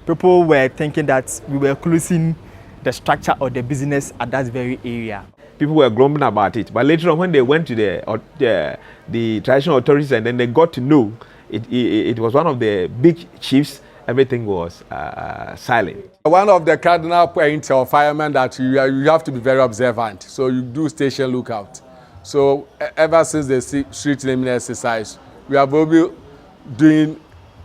people were thinking that we were closing the structure of the business at that very area. People were grumbling about it, but later on when they went to the traditional authorities and then they got to know it was one of the big chiefs, everything was silent. One of the cardinal points of firemen that you have to be very observant, so you do station lookout. So ever since the street naming exercise, we have been doing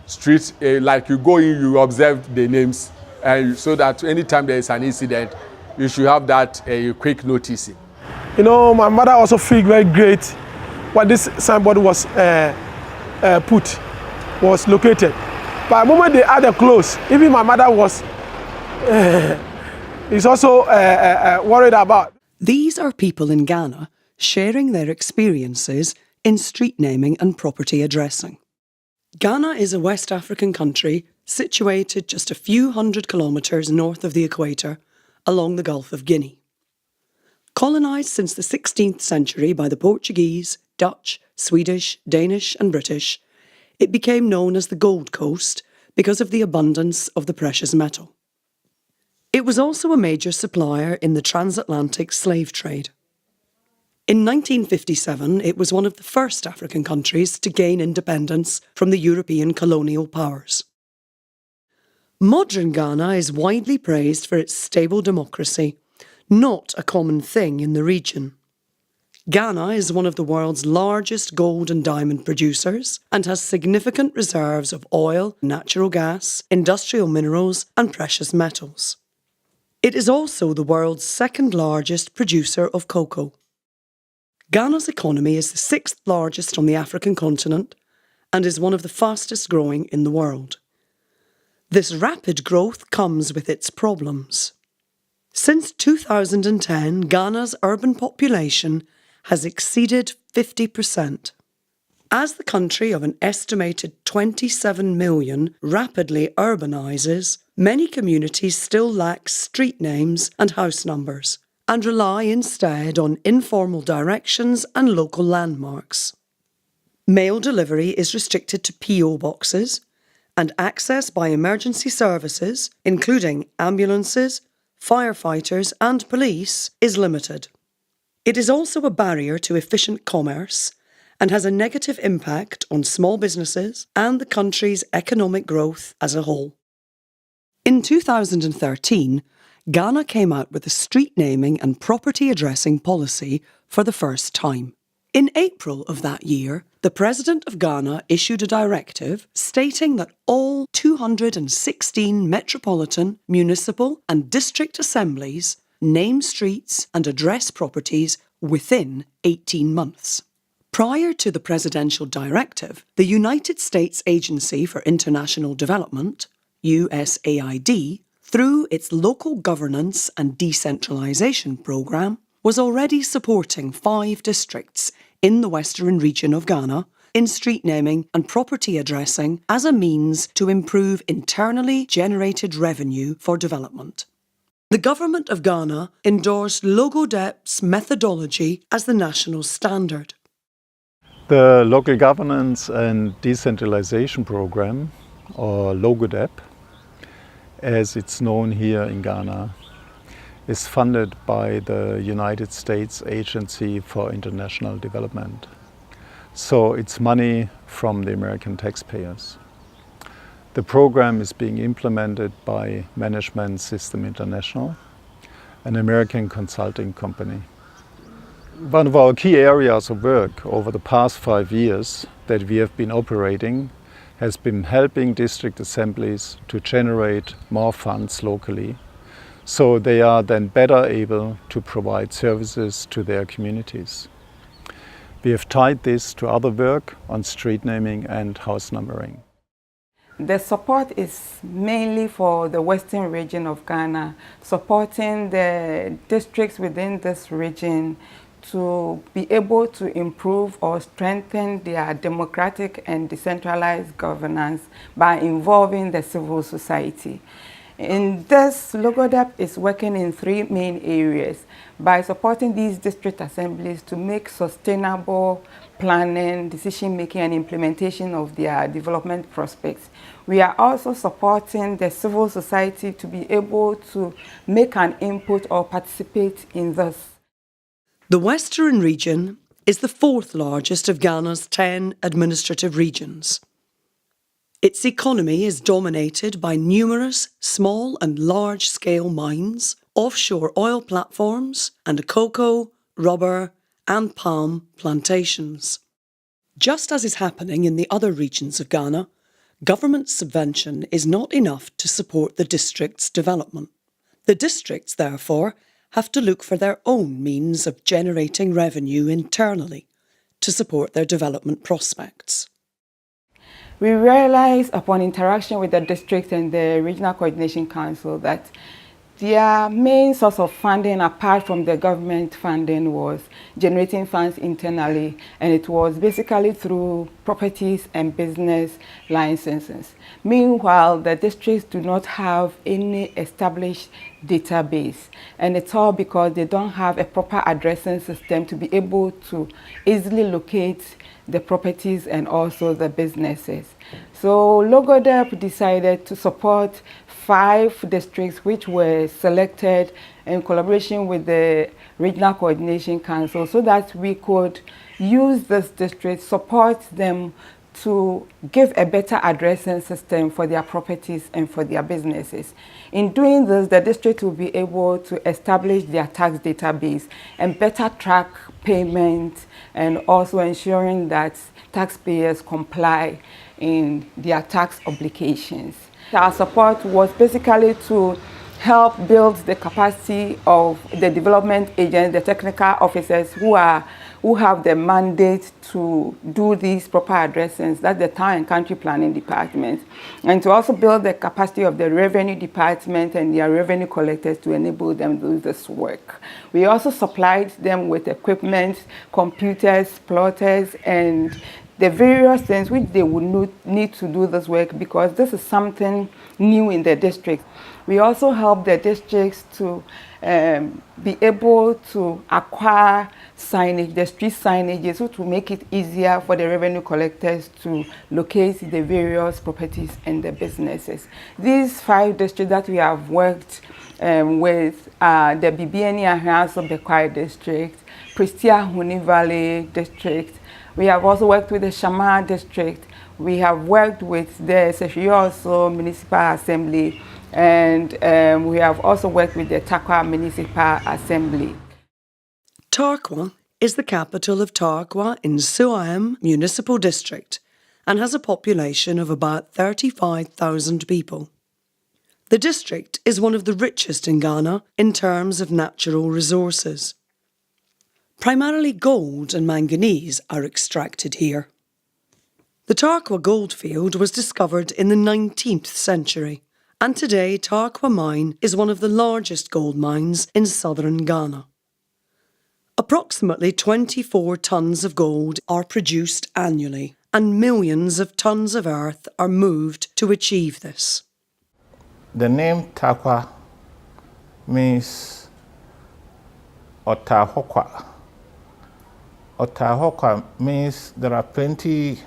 street, like you go in, you observe the names, and so that anytime there is an incident, you should have that quick noticing. You know, my mother also feel very great when this signboard was located. But the moment they added close, even my mother was is also worried about. These are people in Ghana sharing their experiences in street naming and property addressing. Ghana is a West African country situated just a few hundred kilometres north of the equator along the Gulf of Guinea. Colonised since the 16th century by the Portuguese, Dutch, Swedish, Danish and British, it became known as the Gold Coast because of the abundance of the precious metal. It was also a major supplier in the transatlantic slave trade. In 1957, it was one of the first African countries to gain independence from the European colonial powers. Modern Ghana is widely praised for its stable democracy, not a common thing in the region. Ghana is one of the world's largest gold and diamond producers and has significant reserves of oil, natural gas, industrial minerals and precious metals. It is also the world's second largest producer of cocoa. Ghana's economy is the sixth largest on the African continent and is one of the fastest growing in the world. This rapid growth comes with its problems. Since 2010, Ghana's urban population has exceeded 50%. As the country of an estimated 27 million rapidly urbanises, many communities still lack street names and house numbers, and rely instead on informal directions and local landmarks. Mail delivery is restricted to PO boxes, and access by emergency services, including ambulances, firefighters and police, is limited. It is also a barrier to efficient commerce and has a negative impact on small businesses and the country's economic growth as a whole. In 2013, Ghana came out with a street naming and property addressing policy for the first time. In April of that year, the President of Ghana issued a directive stating that all 216 metropolitan, municipal and district assemblies name streets and address properties within 18 months. Prior to the presidential directive, the United States Agency for International Development, USAID, through its Local Governance and Decentralisation Programme, was already supporting 5 districts in the western region of Ghana in street naming and property addressing as a means to improve internally generated revenue for development. The Government of Ghana endorsed LOGODEP's methodology as the national standard. The Local Governance and Decentralization Program, or LOGODEP, as it's known here in Ghana, is funded by the United States Agency for International Development. So it's money from the American taxpayers. The program is being implemented by Management System International, an American consulting company. One of our key areas of work over the past 5 years that we have been operating has been helping district assemblies to generate more funds locally, so they are then better able to provide services to their communities. We have tied this to other work on street naming and house numbering. The support is mainly for the western region of Ghana, supporting the districts within this region to be able to improve or strengthen their democratic and decentralized governance by involving the civil society. In this, Logodep is working in 3 main areas by supporting these district assemblies to make sustainable planning, decision-making and implementation of their development prospects. We are also supporting the civil society to be able to make an input or participate in this. The Western region is the 4th largest of Ghana's 10 administrative regions. Its economy is dominated by numerous small and large-scale mines, offshore oil platforms, and cocoa, rubber, and palm plantations. Just as is happening in the other regions of Ghana, government subvention is not enough to support the district's development. The districts, therefore, have to look for their own means of generating revenue internally to support their development prospects. We realized upon interaction with the district and the Regional Coordination Council that their main source of funding, apart from the government funding, was generating funds internally, and it was basically through properties and business licenses. Meanwhile, the districts do not have any established database, and it's all because they don't have a proper addressing system to be able to easily locate the properties and also the businesses. So Logodep decided to support 5 districts which were selected in collaboration with the Regional Coordination Council so that we could use this district, support them to give a better addressing system for their properties and for their businesses. In doing this, the district will be able to establish their tax database and better track payments, and also ensuring that taxpayers comply in their tax obligations. Our support was basically to help build the capacity of the development agents, the technical officers who have the mandate to do these proper addressings, that's the Town and Country Planning Department, and to also build the capacity of the Revenue Department and their revenue collectors to enable them to do this work. We also supplied them with equipment, computers, plotters, and the various things which they would need to do this work, because this is something new in the district. We also help the districts to be able to acquire signage, the street signages, which will make it easier for the revenue collectors to locate the various properties and the businesses. These 5 districts that we have worked with the Bibiani Ahranso Bekwai district, Prestia Huni Valley district. We have also worked with the Shama district. We have worked with the Sefioso Municipal Assembly, and we have also worked with the Tarkwa Municipal Assembly. Tarkwa is the capital of Tarkwa in Suaim Municipal District and has a population of about 35,000 people. The district is one of the richest in Ghana in terms of natural resources. Primarily gold and manganese are extracted here. The Tarkwa goldfield was discovered in the 19th century, and today Tarkwa mine is one of the largest gold mines in southern Ghana. Approximately 24 tons of gold are produced annually, and millions of tons of earth are moved to achieve this. The name Tarkwa means Otahokwa. Otahokwa means there are plenty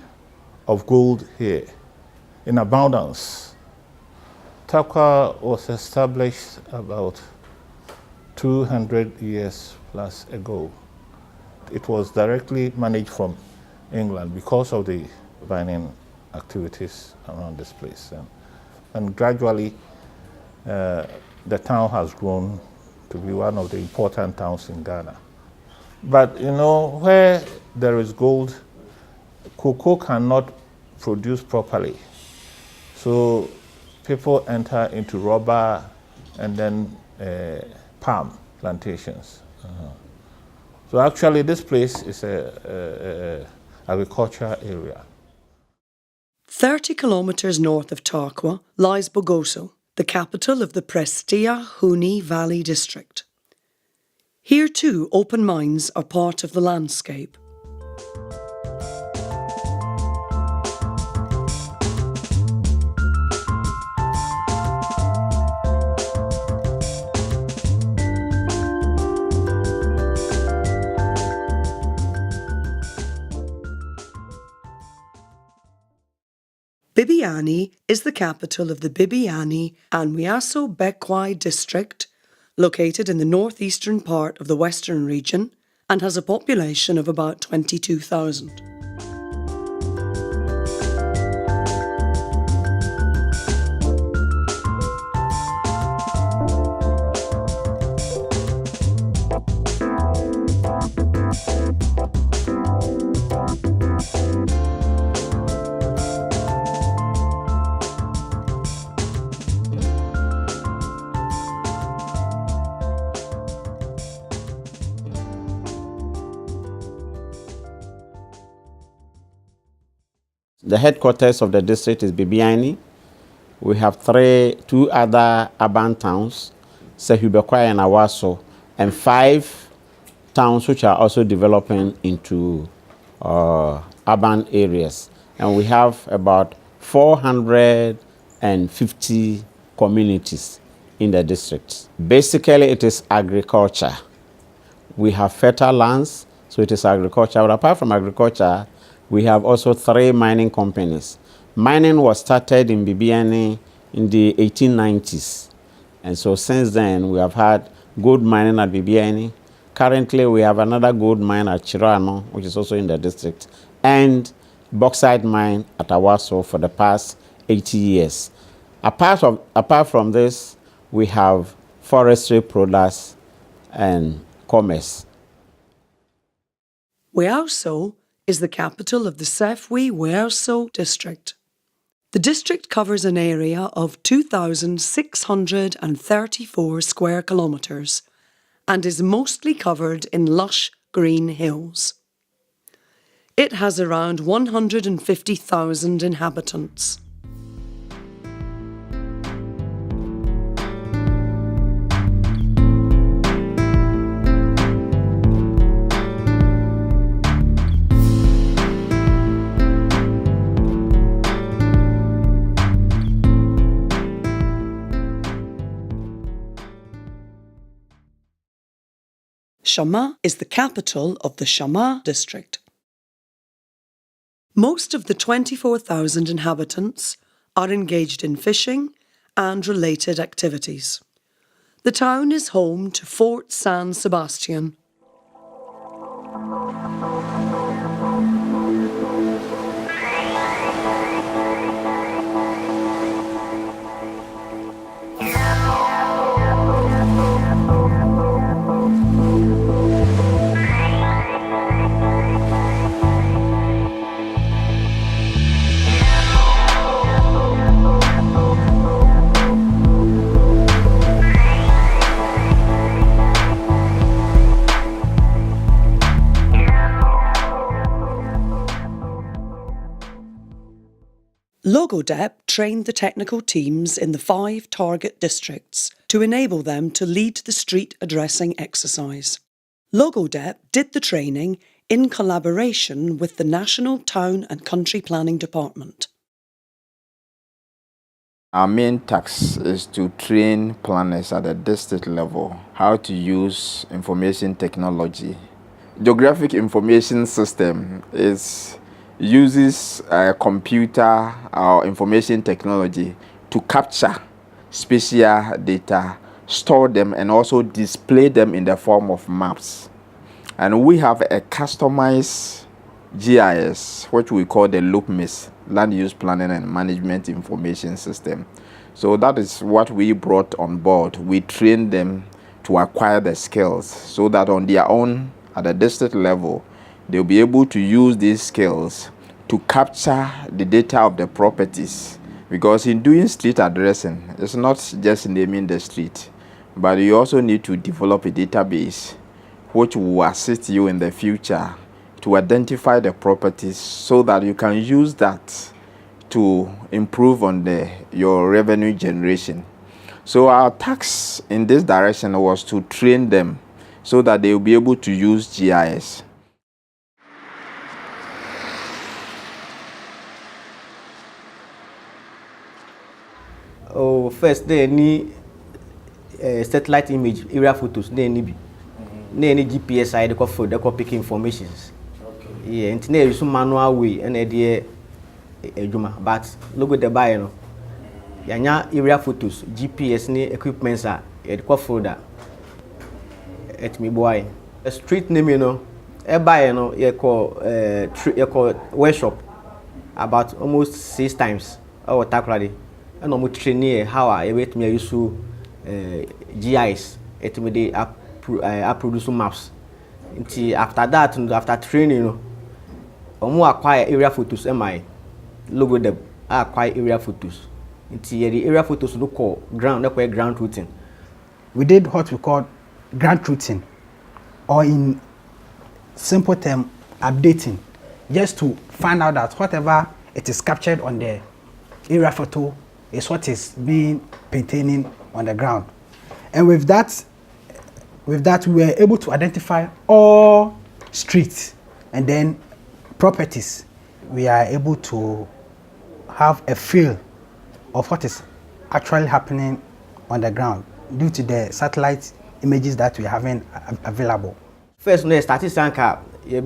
of gold here in abundance. Tarkwa was established about 200 years plus ago. It was directly managed from England because of the mining activities around this place. And gradually, the town has grown to be one of the important towns in Ghana. But you know, where there is gold, cocoa cannot produce properly. So people enter into rubber and then palm plantations. So actually this place is a agricultural area. 30 kilometres north of Tarkwa lies Bogoso, the capital of the Prestia Huni Valley district. Here too, open mines are part of the landscape. Bibiani is the capital of the Bibiani and Wiaso Bekwai district, located in the northeastern part of the Western region, and has a population of about 22,000. The headquarters of the district is Bibiani. We have two other urban towns, Sehu Bekwai and Awaso, and 5 towns which are also developing into urban areas. And we have about 450 communities in the district. Basically, it is agriculture. We have fertile lands, so it is agriculture. But apart from agriculture, we have also 3 mining companies. Mining was started in Bibiani in the 1890s. And so since then, we have had gold mining at Bibiani. Currently, we have another gold mine at Chirano, which is also in the district, and bauxite mine at Awaso for the past 80 years. Apart from this, we have forestry products and commerce. Wiaso is the capital of the Sefwi Wiaso district. The district covers an area of 2,634 square kilometres and is mostly covered in lush green hills. It has around 150,000 inhabitants. Shama is the capital of the Shama district. Most of the 24,000 inhabitants are engaged in fishing and related activities. The town is home to Fort San Sebastian. Logodep trained the technical teams in the 5 target districts to enable them to lead the street addressing exercise. Logodep did the training in collaboration with the National Town and Country Planning Department. Our main task is to train planners at the district level how to use information technology. Geographic information system uses a computer or information technology to capture spatial data, store them, and also display them in the form of maps. And we have a customized GIS, which we call the LOOPMIS, Land Use Planning and Management Information System. So that is what we brought on board. We trained them to acquire the skills so that on their own, at the district level, they'll be able to use these skills to capture the data of the properties. Because in doing street addressing, it's not just naming the street, but you also need to develop a database which will assist you in the future to identify the properties so that you can use that to improve on your revenue generation. So our task in this direction was to train them so that they will be able to use GIS. Oh, first, they need satellite image, area photos, they need GPS side, they pick information. Okay. Yeah, and there is some manual way, and adwuma, but logo the buy no. Yanya area photos, GPS ni equipments are it kwa folder. Et me boy. A street name you know. E buy you know you call workshop about almost 6 times. Our takradi. And almost train how I wait me use GIS. It me they produce maps. Until after that, after training, you know, omo acquire area photos. My logo them acquire area photos. Until the area photos look call ground, not ground routing. We did what we call ground routing, or in simple term, updating, just to find out that whatever it is captured on the area photo is what is being maintaining on the ground. And with that, we were able to identify all streets and then properties. We are able to have a feel of what is actually happening on the ground due to the satellite images that we are having available. First, no statistics use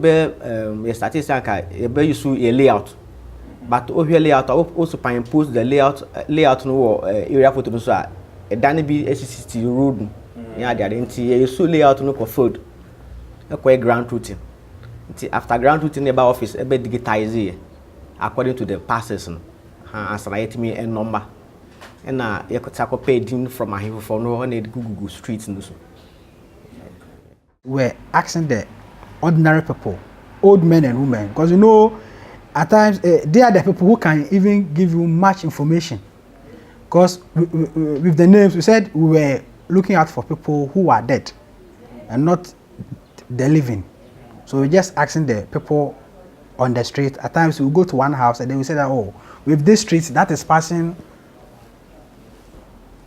a layout, but over layout also impose the layout no area photo so a dane bi SCCT road ya there nti use layout no for food e ground routing. Nti after ground routing neighbor office e be digitize according to the passes no answer it me a number and you could take a page from a hill for no need Google streets and so. We're asking the ordinary people, old men and women, because you know at times they are the people who can even give you much information. Because with the names we said we were looking out for people who are dead and not the living. So we're just asking the people on the street. At times we go to one house and then we say that, oh, with this street that is passing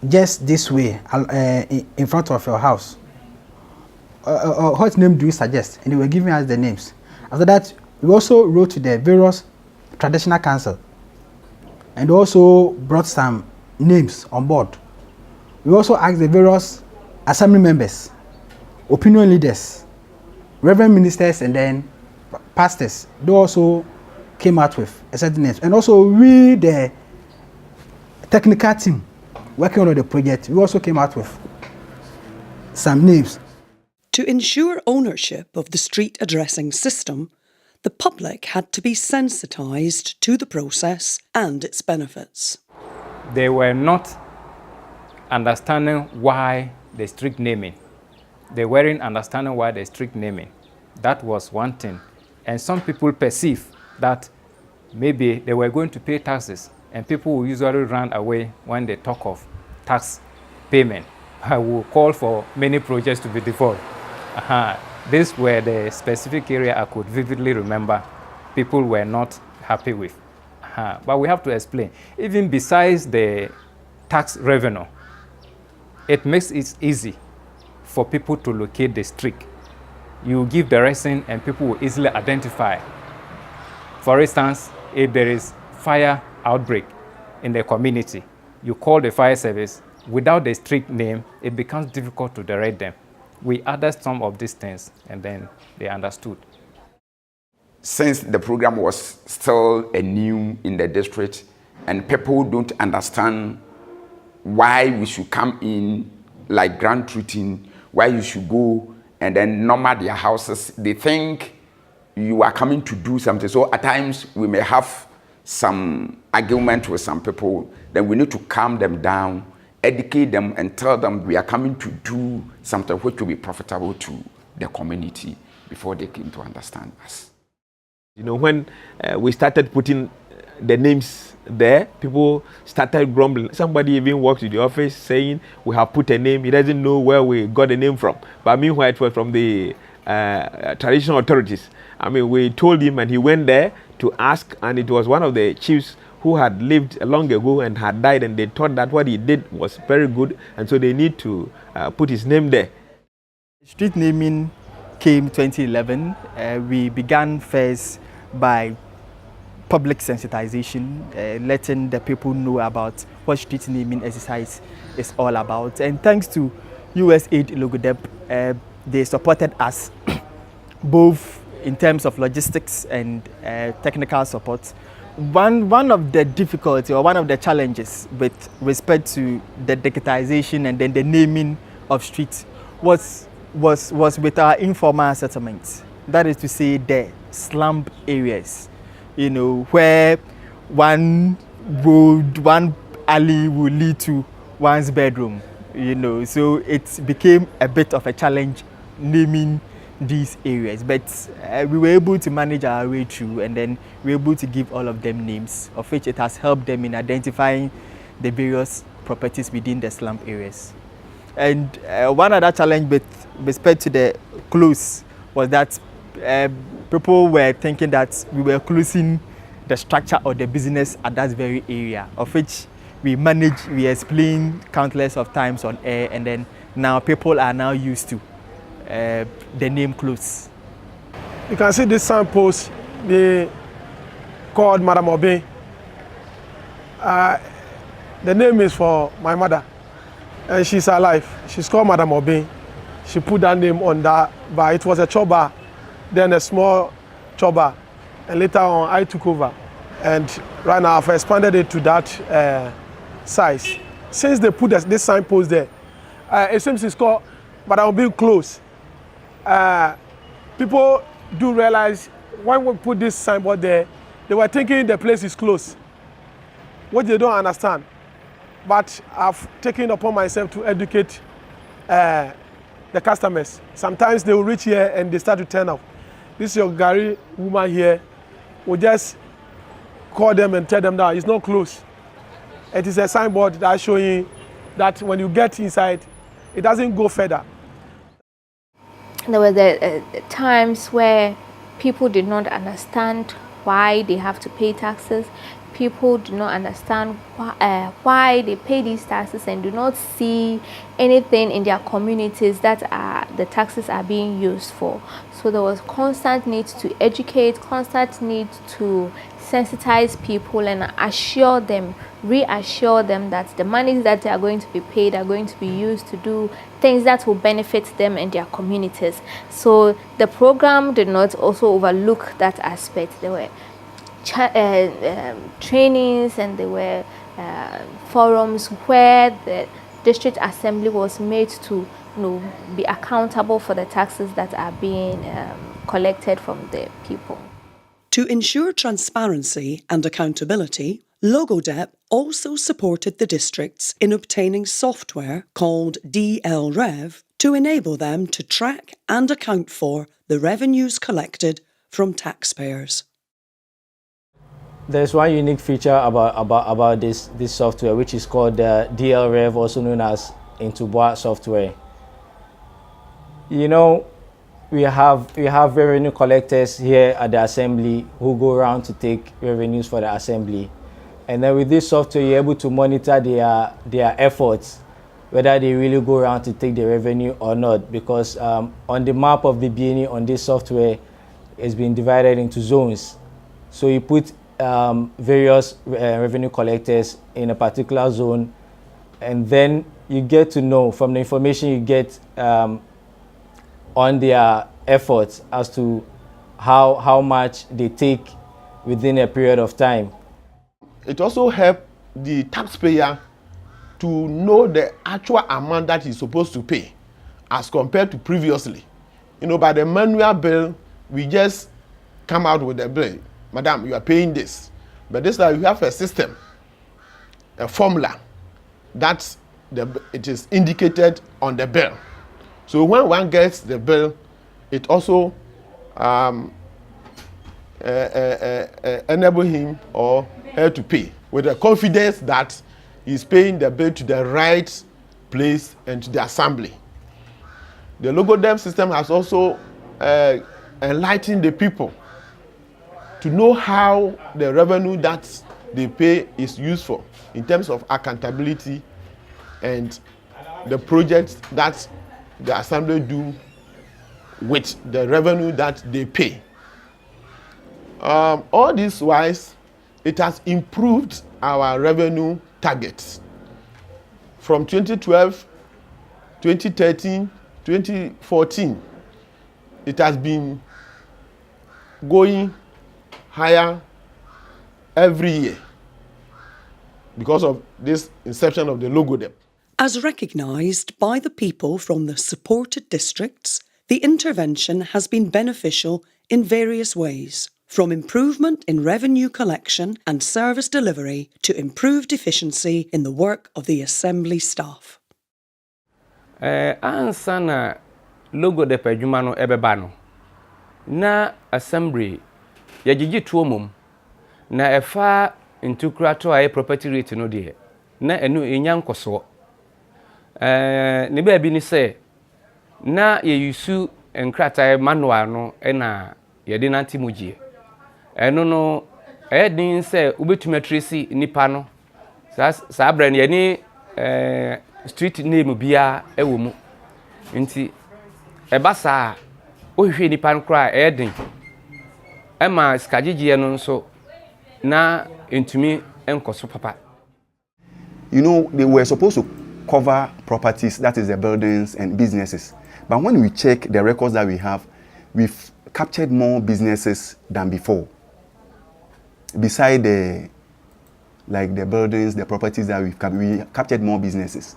just this way in front of your house. What name do you suggest? And they were giving us the names. After that, we also wrote to the various traditional council and also brought some names on board. We also asked the various assembly members, opinion leaders, reverend ministers, and then pastors. They also came out with a certain names. And also we, the technical team working on the project, we also came out with some names. To ensure ownership of the street addressing system, the public had to be sensitised to the process and its benefits. They were not understanding why the street naming. They weren't understanding why the street naming. That was one thing. And some people perceive that maybe they were going to pay taxes, and people will usually run away when they talk of tax payment. I will call for many projects to be deferred. These were the specific area I could vividly remember people were not happy with. But we have to explain. Even besides the tax revenue, it makes it easy for people to locate the street. You give direction and people will easily identify. For instance, if there is fire outbreak in the community, you call the fire service. Without the street name, it becomes difficult to direct them. We added some of these things and then they understood. Since the program was still new in the district and people don't understand why we should come in like grant routing, why you should go and then number their houses, they think you are coming to do something. So at times we may have some argument with some people, then we need to calm them down, educate them and tell them we are coming to do something which will be profitable to the community before they came to understand us. You know, when we started putting the names there, people started grumbling. Somebody even walked to the office saying, we have put a name, he doesn't know where we got the name from. But meanwhile, it was from the traditional authorities. I mean, we told him and he went there to ask, and it was one of the chiefs who had lived long ago and had died, and they thought that what he did was very good, and so they need to put his name there. Street naming came 2011. We began first by public sensitization, letting the people know about what street naming exercise is all about. And thanks to USAID Logodep, they supported us both in terms of logistics and technical support. one of the difficulty or one of the challenges with respect to the digitization and then the naming of streets was with our informal settlements. That is to say, the slum areas, you know, where one road, one alley will lead to one's bedroom, you know. So it became a bit of a challenge naming these areas, but we were able to manage our way through, and then we were able to give all of them names, of which it has helped them in identifying the various properties within the slum areas. And one other challenge with respect to the close was that people were thinking that we were closing the structure of the business at that very area, of which we explained countless of times on air, and then now people are now used to the name close. You can see this signpost, they called Madam Obey. The name is for my mother, and she's alive. She's called Madam Obey. She put that name on that, but it was a choba, then a small choba, and later on I took over. And right now I've expanded it to that size. Since they put this signpost there, it seems it's called Madam Obey Close. People do realize when we put this signboard there, they were thinking the place is closed, what they don't understand. But I've taken upon myself to educate the customers. Sometimes they will reach here and they start to turn off. This is your Gary woman here. We'll just call them and tell them that it's not closed. It is a signboard that's showing that when you get inside, it doesn't go further. There were times where people did not understand why they have to pay taxes. People do not understand why they pay these taxes and do not see anything in their communities that the taxes are being used for. So there was constant need to educate, constant need to sensitize people and assure them, reassure them that the monies that they are going to be paid are going to be used to do things that will benefit them and their communities. So the program did not also overlook that aspect. There were trainings and there were forums where the district assembly was made to be accountable for the taxes that are being collected from the people. To ensure transparency and accountability, LogoDep also supported the districts in obtaining software called DLRev to enable them to track and account for the revenues collected from taxpayers. There's one unique feature about this software, which is called DLRev, also known as Intuboa software. You know, we have revenue collectors here at the assembly who go around to take revenues for the assembly. And then with this software, you're able to monitor their efforts, whether they really go around to take the revenue or not, because on the map of the BNE on this software, it's been divided into zones. So you put various revenue collectors in a particular zone, and then you get to know from the information you get on their efforts as to how much they take within a period of time. It also helps the taxpayer to know the actual amount that he's supposed to pay as compared to previously. You know, by the manual bill, we just come out with the bill. Madam, you are paying this. But this time you have a system, a formula that it is indicated on the bill. So when one gets the bill, it also enable him or her to pay with the confidence that he's paying the bill to the right place and to the assembly. The LogoDep system has also enlightened the people to know how the revenue that they pay is useful in terms of accountability and the projects that the assembly do with the revenue that they pay. All this wise, it has improved our revenue targets. From 2012, 2013, 2014, it has been going higher every year because of this inception of the LogoDep. As recognised by the people from the supported districts, the intervention has been beneficial in various ways, from improvement in revenue collection and service delivery to improved efficiency in the work of the Assembly staff. Ansa na LogoDep adwuma no ebeba no na Assembly yagigi tuo mom na efa ntukurato aye property rate no de na enu enya nkoso ne ba bi ni se na ye yusu nkrata manual no na ye de nanti mugie eno no din se ubetumi trace nipa no sa brand ye ni street name bia ewo mu nti ebasa ohwe nipa no kra din ema skagigye no nso na entumi enkoso papa. You know, they were supposed to cover properties, that is the buildings and businesses. But when we check the records that we have, we've captured more businesses than before. Beside the buildings, the properties that we captured more businesses.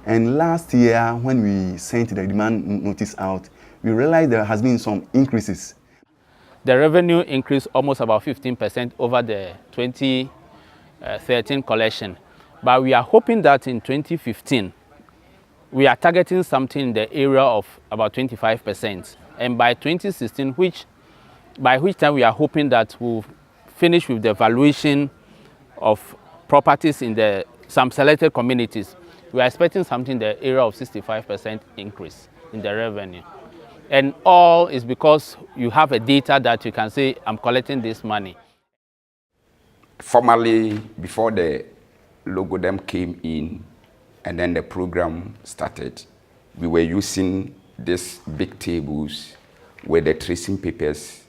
And last year, when we sent the demand notice out, we realized there has been some increases. The revenue increased almost about 15% over the 2013 collection. But we are hoping that in 2015, we are targeting something in the area of about 25%. And by 2016, by which time we are hoping that we'll finish with the evaluation of properties in some selected communities, we are expecting something in the area of 65% increase in the revenue. And all is because you have a data that you can say, I'm collecting this money. Formally, before the LogoDep came in and then the program started, we were using these big tables with the tracing papers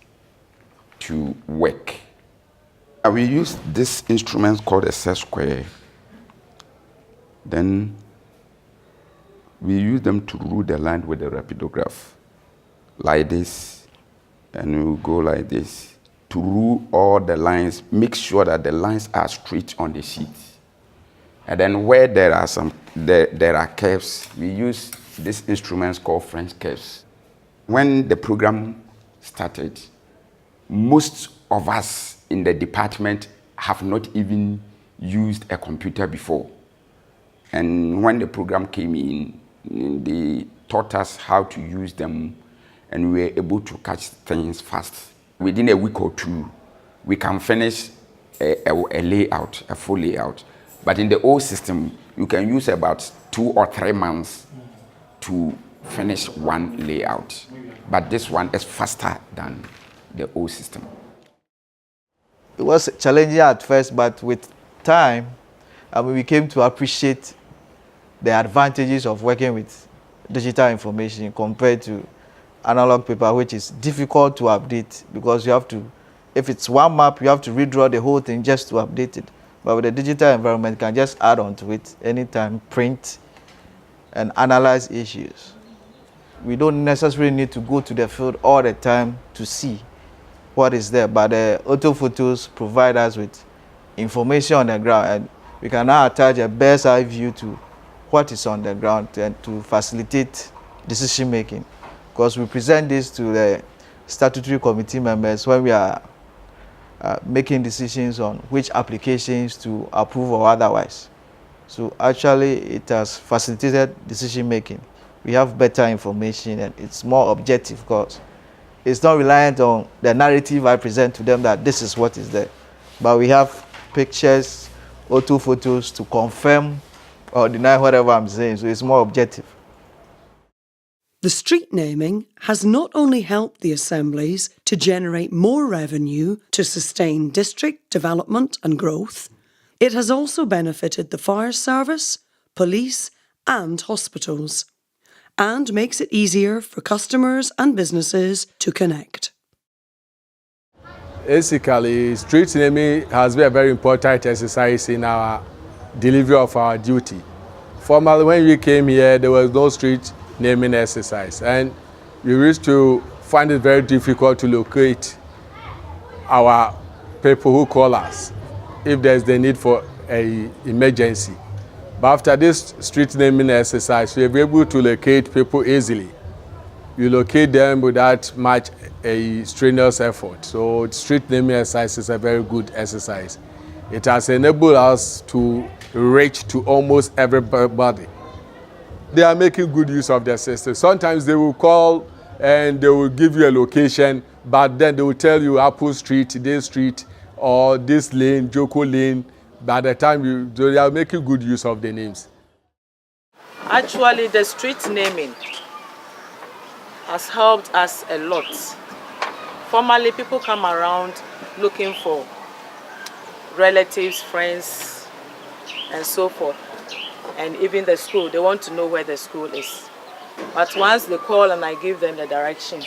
to work. We used this instrument called a set square. Then we use them to rule the line with the rapidograph, like this, and we will go like this to rule all the lines, make sure that the lines are straight on the sheet. And then where there are curves, we use these instruments called French curves. When the program started, most of us in the department have not even used a computer before. And when the program came in, they taught us how to use them, and we were able to catch things fast. Within a week or two, we can finish a layout, a full layout. But in the old system, you can use about 2 or 3 months to finish one layout. But this one is faster than the old system. It was challenging at first, but with time, we came to appreciate the advantages of working with digital information compared to analog paper, which is difficult to update because you have to, if it's one map, you have to redraw the whole thing just to update it. But with the digital environment, you can just add on to it anytime, print, and analyze issues. We don't necessarily need to go to the field all the time to see what is there, but the auto photos provide us with information on the ground, and we can now attach a bird's eye view to what is on the ground and to facilitate decision making. Because we present this to the statutory committee members when we are making decisions on which applications to approve or otherwise. So actually it has facilitated decision making. We have better information and it's more objective because it's not reliant on the narrative I present to them that this is what is there. But we have pictures, auto photos to confirm or deny whatever I'm saying, so it's more objective. The street naming has not only helped the assemblies to generate more revenue to sustain district development and growth, it has also benefited the fire service, police and hospitals, and makes it easier for customers and businesses to connect. Basically, street naming has been a very important exercise in our delivery of our duty. Formerly, when we came here, there was no street naming exercise, and we used to find it very difficult to locate our people who call us if there's the need for a emergency. But after this street naming exercise, we'll be able to locate people easily. You locate them without much a strenuous effort. So street naming exercise is a very good exercise. It has enabled us to reach to almost everybody. They are making good use of their system. Sometimes they will call and they will give you a location, but then they will tell you Apple Street, this street, or this lane, Joko Lane. By the time they are making good use of the names. Actually, the street naming has helped us a lot. Formerly, people come around looking for relatives, friends, and so forth. And even the school, they want to know where the school is. But once they call and I give them the direction,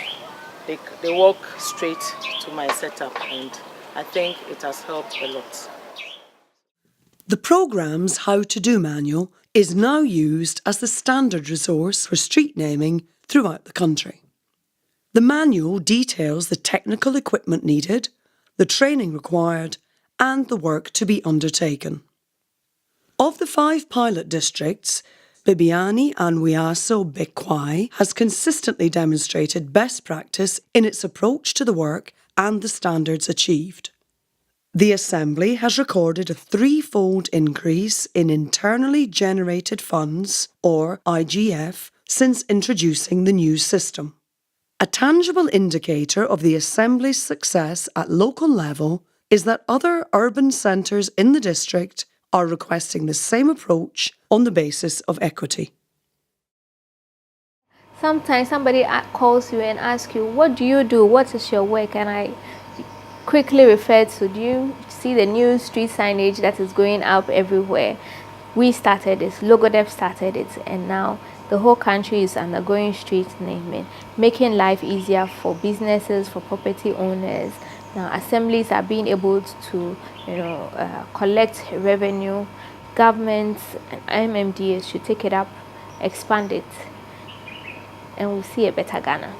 they walk straight to my setup, and I think it has helped a lot. The programme's How to Do manual is now used as the standard resource for street naming throughout the country. The manual details the technical equipment needed, the training required, and the work to be undertaken. Of the 5 pilot districts, Bibiani and Wiaso Bekwai has consistently demonstrated best practice in its approach to the work and the standards achieved. The Assembly has recorded a 3-fold increase in internally generated funds, or IGF, since introducing the new system. A tangible indicator of the Assembly's success at local level is that other urban centres in the district are requesting the same approach on the basis of equity. Sometimes somebody calls you and asks you, what do you do? What is your work? And I quickly refer to, do you see the new street signage that is going up everywhere? We started this, Logodev started it, and now the whole country is undergoing street naming, making life easier for businesses, for property owners. Now assemblies are being able to, collect revenue. Governments and MMDAs should take it up, expand it, and we'll see a better Ghana.